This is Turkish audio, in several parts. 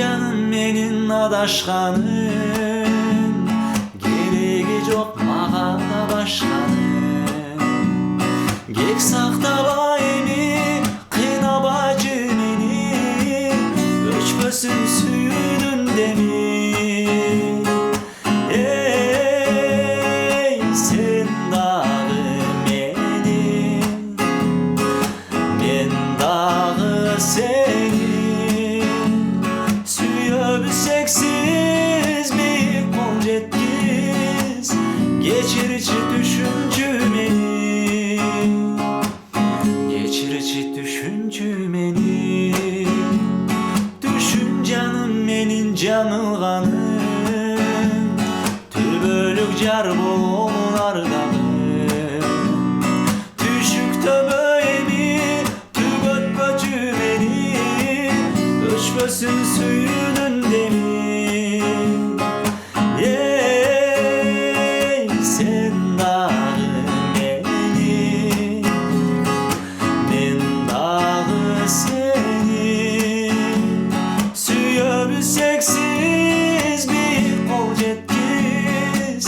canım menin adaşkanım, geregi yok mağa da başkanım. Gek saktaba eni, kıynaba cümeni, öçpösün suyunun demi. Ey sen dağı menin, men dağı senin. Suya büseksiz bir kol jetkiz, geçirici düşüncü meni, geçirici düşüncü meni. Düşün canım menin canılganım, tübölük jar bollardanım. Düşük töböğemi tügöt böcü meni, öçpösün suyunun demi. Ey sen dağı menin, men dağı senin. Suya büseksiz bir kol jetkiz,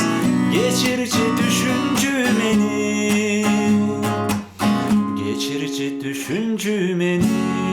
geçirici düşüncü meni, geçirici düşüncü meni.